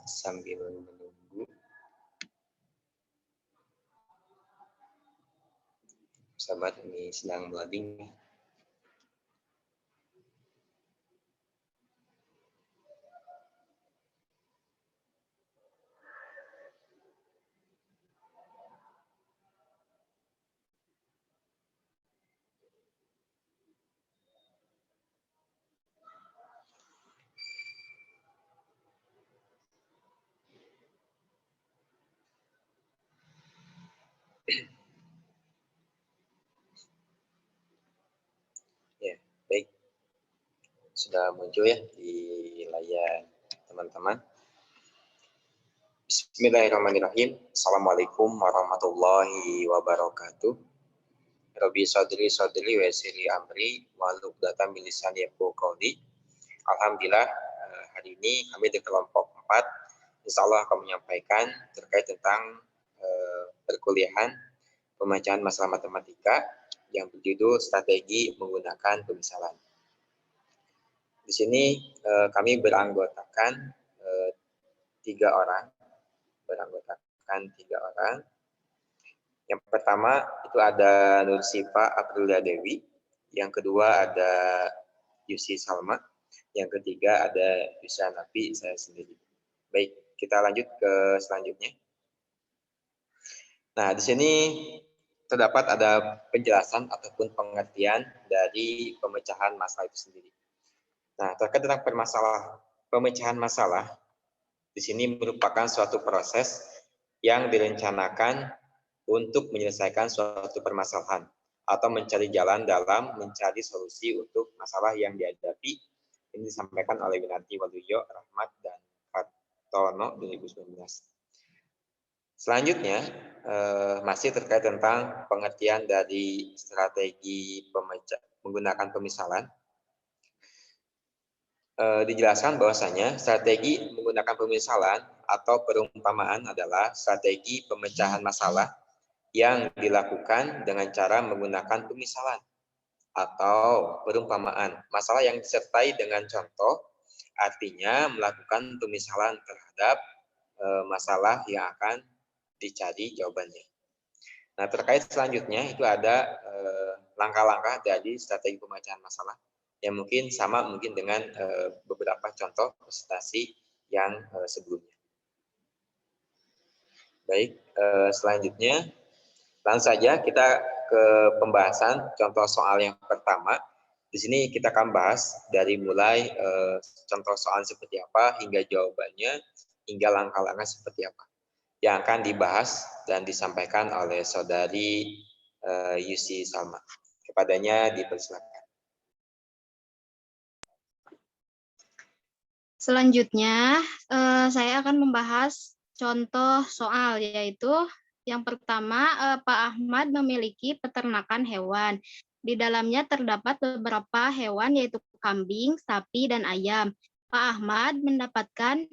sambil menunggu. Sahabat, ini sedang loading. Ya, baik. Sudah muncul ya di layar teman-teman. Bismillahirrahmanirrahim. Assalamualaikum warahmatullahi wabarakatuh. Rabbi sadri sadri wa yassirli amri wahlul 'uqdatam min lisani yafqahu qawli. Alhamdulillah, hari ini kami di kelompok 4 insyaallah akan menyampaikan terkait tentang perkuliahan pembacaan masalah matematika yang berjudul strategi menggunakan pemisalan. Di sini kami beranggotakan 3 orang. Yang pertama itu ada Nur Sifa Aprilia Dewi, yang kedua ada Yusi Salma, yang ketiga ada Yusa Nabi, saya sendiri. Baik, kita lanjut ke selanjutnya. Nah, di sini terdapat ada penjelasan ataupun pengertian dari pemecahan masalah itu sendiri. Nah, terkait tentang pemecahan masalah, di sini merupakan suatu proses yang direncanakan untuk menyelesaikan suatu permasalahan atau mencari jalan dalam mencari solusi untuk masalah yang dihadapi. Ini disampaikan oleh Winarti Waluyo, Rahmat, dan Kartono 2019. Selanjutnya, masih terkait tentang pengertian dari strategi menggunakan pemisalan. Dijelaskan bahwasanya strategi menggunakan pemisalan atau perumpamaan adalah strategi pemecahan masalah yang dilakukan dengan cara menggunakan pemisalan atau perumpamaan. Masalah yang disertai dengan contoh, artinya melakukan pemisalan terhadap masalah yang akan dicari jawabannya. Nah, terkait selanjutnya itu ada langkah-langkah dari strategi pemecahan masalah yang mungkin sama dengan beberapa contoh presentasi yang sebelumnya. Baik, selanjutnya langsung saja kita ke pembahasan contoh soal yang pertama. Di sini kita akan bahas dari mulai contoh soal seperti apa hingga jawabannya, hingga langkah-langkah seperti apa yang akan dibahas dan disampaikan oleh saudari Yusi Salma. Kepadanya dipersilakan. Selanjutnya, saya akan membahas contoh soal, yaitu yang pertama, Pak Ahmad memiliki peternakan hewan. Di dalamnya terdapat beberapa hewan, yaitu kambing, sapi, dan ayam. Pak Ahmad mendapatkan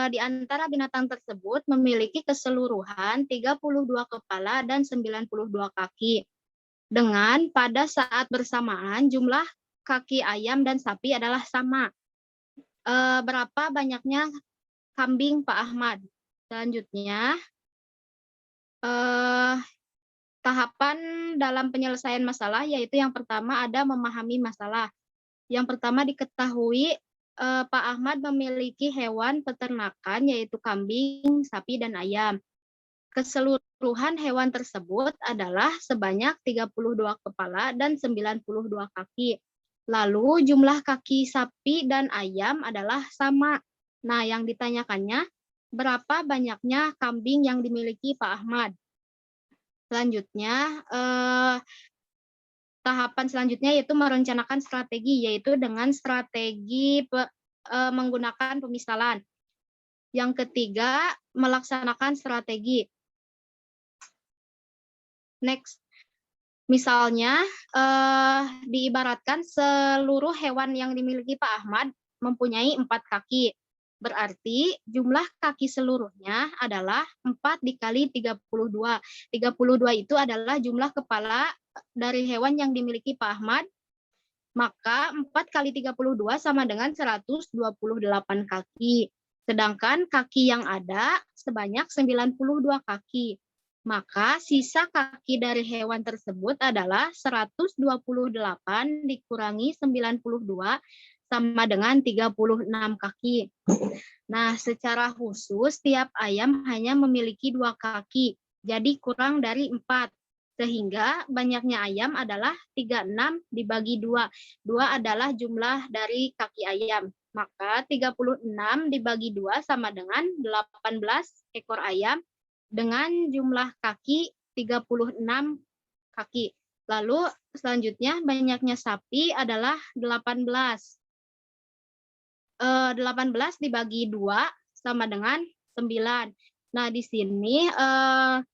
di antara binatang tersebut memiliki keseluruhan 32 kepala dan 92 kaki. Dengan pada saat bersamaan jumlah kaki ayam dan sapi adalah sama. Berapa banyaknya kambing Pak Ahmad? Selanjutnya, tahapan dalam penyelesaian masalah, yaitu yang pertama ada memahami masalah. Yang pertama diketahui Pak Ahmad memiliki hewan peternakan, yaitu kambing, sapi, dan ayam. Keseluruhan hewan tersebut adalah sebanyak 32 kepala dan 92 kaki. Lalu jumlah kaki sapi dan ayam adalah sama. Nah, yang ditanyakannya, berapa banyaknya kambing yang dimiliki Pak Ahmad? Selanjutnya, tahapan selanjutnya yaitu merencanakan strategi, yaitu dengan strategi menggunakan pemisalan. Yang ketiga, melaksanakan strategi. Next. Misalnya, diibaratkan seluruh hewan yang dimiliki Pak Ahmad mempunyai 4 kaki. Berarti jumlah kaki seluruhnya adalah 4 dikali 32. 32 itu adalah jumlah kepala dari hewan yang dimiliki Pak Ahmad. Maka 4 kali 32 sama dengan 128 kaki. Sedangkan kaki yang ada sebanyak 92 kaki. Maka sisa kaki dari hewan tersebut adalah 128 dikurangi 92 sama dengan 36 kaki. Nah, secara khusus tiap ayam hanya memiliki 2 kaki, jadi kurang dari 4. Sehingga banyaknya ayam adalah 36 dibagi 2. 2 adalah jumlah dari kaki ayam. Maka 36 dibagi 2 sama dengan 18 ekor ayam dengan jumlah kaki 36 kaki. Lalu selanjutnya banyaknya sapi adalah 18. 18 dibagi 2 sama dengan 9. Nah, di sini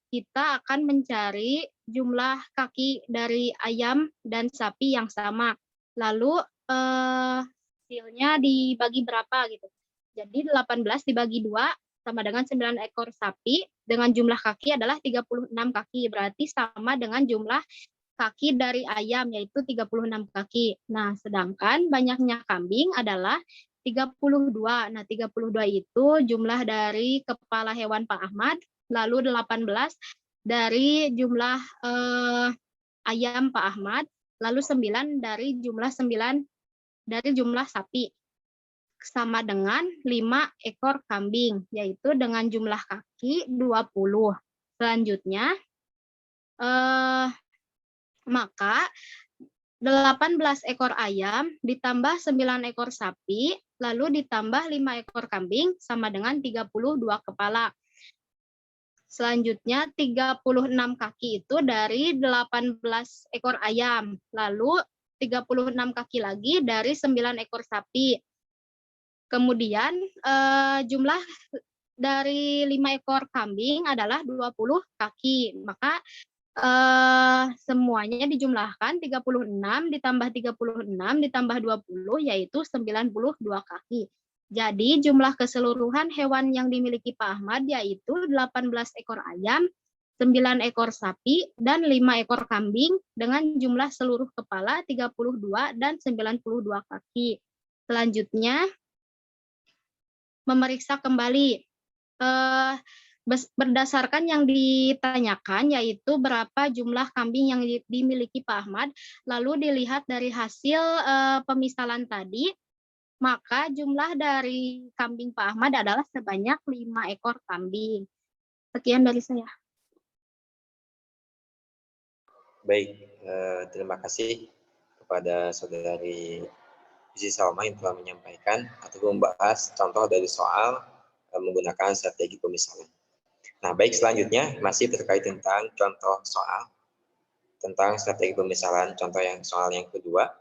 kita akan mencari jumlah kaki dari ayam dan sapi yang sama. Lalu hasilnya dibagi berapa gitu. Jadi 18 dibagi 2 sama dengan 9 ekor sapi dengan jumlah kaki adalah 36 kaki. Berarti sama dengan jumlah kaki dari ayam yaitu 36 kaki. Nah, sedangkan banyaknya kambing adalah 32. Nah, 32 itu jumlah dari kepala hewan Pak Ahmad, lalu 18 dari jumlah ayam Pak Ahmad, lalu 9 dari jumlah sapi. Sama dengan 5 ekor kambing, yaitu dengan jumlah kaki 20. Selanjutnya, maka 18 ekor ayam ditambah 9 ekor sapi, lalu ditambah 5 ekor kambing sama dengan 32 kepala. Selanjutnya 36 kaki itu dari 18 ekor ayam, lalu 36 kaki lagi dari 9 ekor sapi. Kemudian jumlah dari 5 ekor kambing adalah 20 kaki. Maka semuanya dijumlahkan 36 ditambah 36 ditambah 20 yaitu 92 kaki. Jadi jumlah keseluruhan hewan yang dimiliki Pak Ahmad yaitu 18 ekor ayam, 9 ekor sapi, dan 5 ekor kambing dengan jumlah seluruh kepala 32 dan 92 kaki. Selanjutnya, memeriksa kembali. Berdasarkan yang ditanyakan yaitu berapa jumlah kambing yang dimiliki Pak Ahmad, lalu dilihat dari hasil pemisalan tadi, maka jumlah dari kambing Pak Ahmad adalah sebanyak 5 ekor kambing. Sekian dari saya. Baik, terima kasih kepada Saudari Puji Salma yang telah menyampaikan atau membahas contoh dari soal menggunakan strategi pemisalan. Nah, baik, selanjutnya masih terkait tentang contoh soal tentang strategi pemisalan, soal yang kedua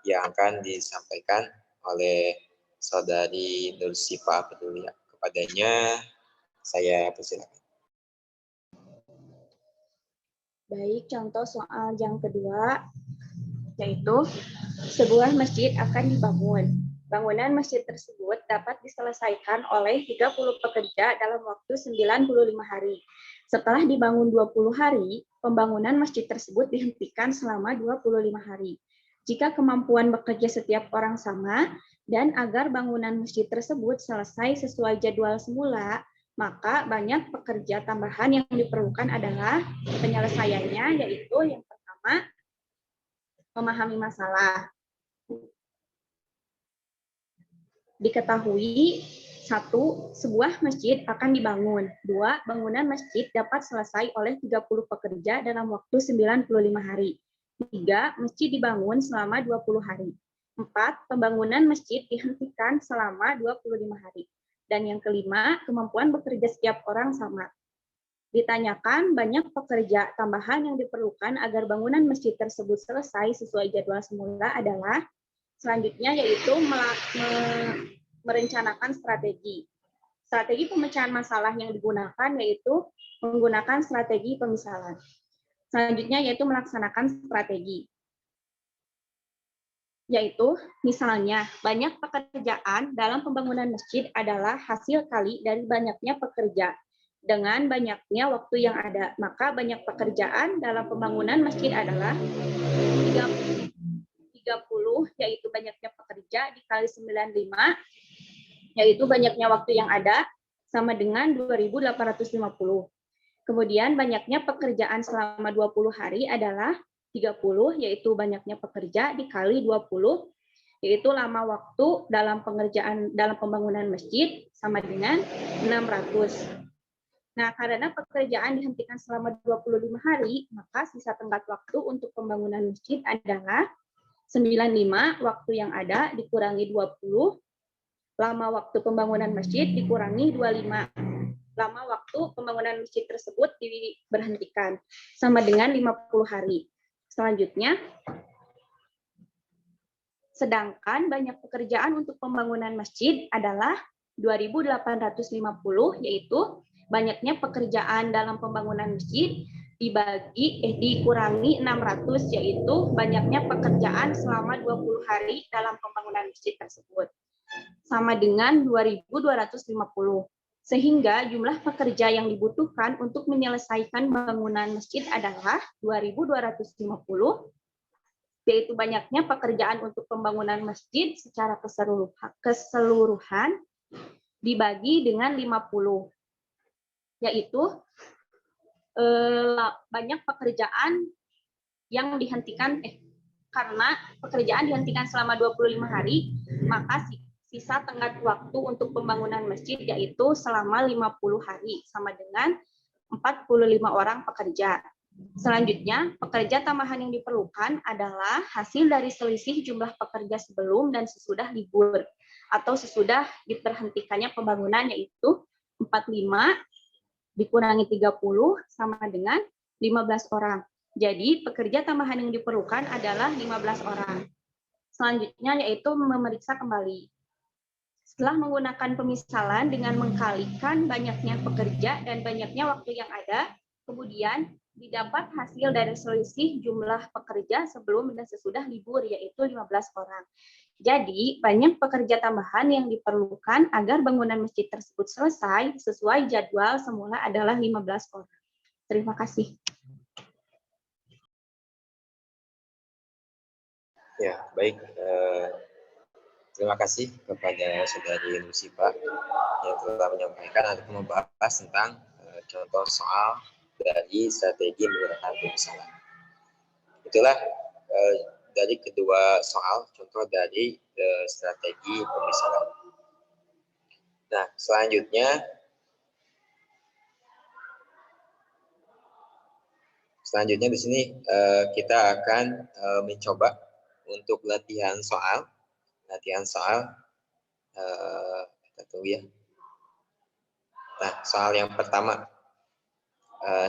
yang akan disampaikan oleh Saudari Nur Sifa Pedulia. Kepadanya saya persilakan. Baik, contoh soal yang kedua yaitu sebuah masjid akan dibangun. Bangunan masjid tersebut dapat diselesaikan oleh 30 pekerja dalam waktu 95 hari. Setelah dibangun 20 hari, pembangunan masjid tersebut dihentikan selama 25 hari. Jika kemampuan bekerja setiap orang sama, dan agar bangunan masjid tersebut selesai sesuai jadwal semula, maka banyak pekerja tambahan yang diperlukan adalah penyelesaiannya, yaitu yang pertama, memahami masalah. Diketahui, 1. Sebuah masjid akan dibangun. 2. Bangunan masjid dapat selesai oleh 30 pekerja dalam waktu 95 hari. 3. Masjid dibangun selama 20 hari. 4. Pembangunan masjid dihentikan selama 25 hari. Dan yang kelima, kemampuan bekerja setiap orang sama. Ditanyakan banyak pekerja tambahan yang diperlukan agar bangunan masjid tersebut selesai sesuai jadwal semula adalah selanjutnya yaitu merencanakan strategi. Strategi pemecahan masalah yang digunakan yaitu menggunakan strategi pemisalan. Selanjutnya yaitu melaksanakan strategi. Yaitu misalnya banyak pekerjaan dalam pembangunan masjid adalah hasil kali dari banyaknya pekerja. Dengan banyaknya waktu yang ada, maka banyak pekerjaan dalam pembangunan masjid adalah 30, yaitu banyaknya pekerja dikali 95, yaitu banyaknya waktu yang ada sama dengan 2.850. Kemudian banyaknya pekerjaan selama 20 hari adalah 30, yaitu banyaknya pekerja dikali 20, yaitu lama waktu dalam pembangunan masjid sama dengan 600. Nah, karena pekerjaan dihentikan selama 25 hari, maka sisa tenggat waktu untuk pembangunan masjid adalah 95 waktu yang ada dikurangi 20, lama waktu pembangunan masjid dikurangi 25. Lama waktu pembangunan masjid tersebut diberhentikan sama dengan 50 hari. Selanjutnya, sedangkan banyak pekerjaan untuk pembangunan masjid adalah 2.850, yaitu banyaknya pekerjaan dalam pembangunan masjid dikurangi 600, yaitu banyaknya pekerjaan selama 20 hari dalam pembangunan masjid tersebut. Sama dengan 2.250. Sehingga jumlah pekerja yang dibutuhkan untuk menyelesaikan bangunan masjid adalah 2.250, yaitu banyaknya pekerjaan untuk pembangunan masjid secara keseluruhan dibagi dengan 50, yaitu banyak pekerjaan yang dihentikan karena pekerjaan dihentikan selama 25 hari, maka sisa tenggat waktu untuk pembangunan masjid yaitu selama 50 hari sama dengan 45 orang pekerja. Selanjutnya, pekerja tambahan yang diperlukan adalah hasil dari selisih jumlah pekerja sebelum dan sesudah libur atau sesudah diberhentikannya pembangunan, yaitu 45 dikurangi 30 sama dengan 15 orang. Jadi, pekerja tambahan yang diperlukan adalah 15 orang. Selanjutnya, yaitu memeriksa kembali. Setelah menggunakan pemisalan dengan mengkalikan banyaknya pekerja dan banyaknya waktu yang ada, kemudian didapat hasil dari selisih jumlah pekerja sebelum dan sesudah libur, yaitu 15 orang. Jadi, banyak pekerja tambahan yang diperlukan agar bangunan masjid tersebut selesai sesuai jadwal semula adalah 15 orang. Terima kasih. Ya, baik. Terima kasih kepada Saudari Nusifa yang telah menyampaikan atau membahas tentang contoh soal dari strategi menggunakan pemisalan. Itulah dari kedua soal contoh dari strategi pemisalan. Nah, selanjutnya di sini kita akan mencoba untuk latihan soal. Kita tunggu ya. Nah, soal yang pertama,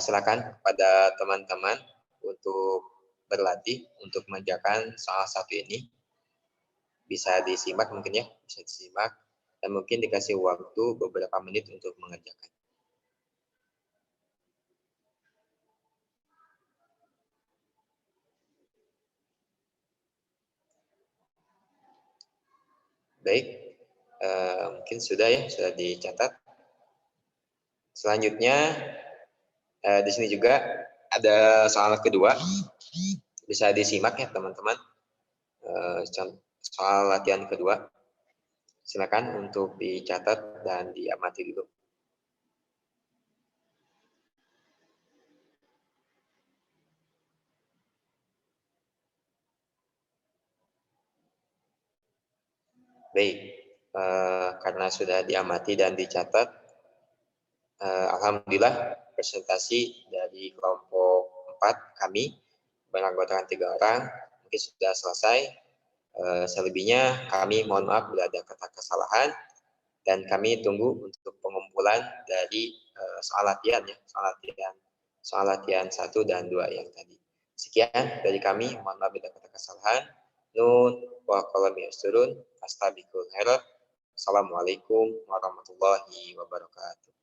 silakan kepada teman-teman untuk berlatih untuk mengerjakan soal satu ini. Bisa disimak mungkin ya, dan mungkin dikasih waktu beberapa menit untuk mengerjakan. Baik, mungkin sudah dicatat. Selanjutnya di sini juga ada soal kedua, bisa disimak ya teman-teman. Soal latihan kedua, silakan untuk dicatat dan diamati dulu. Baik, karena sudah diamati dan dicatat, alhamdulillah presentasi dari kelompok 4 kami beranggotakan 3 orang mungkin sudah selesai. Selebihnya kami mohon maaf bila ada kata kesalahan dan kami tunggu untuk pengumpulan dari soal latihan 1 dan 2 yang tadi. Sekian dari kami, mohon maaf bila ada kata kesalahan. Nun wa qalam yasturun, astabiqul khairat. Assalamualaikum warahmatullahi wabarakatuh.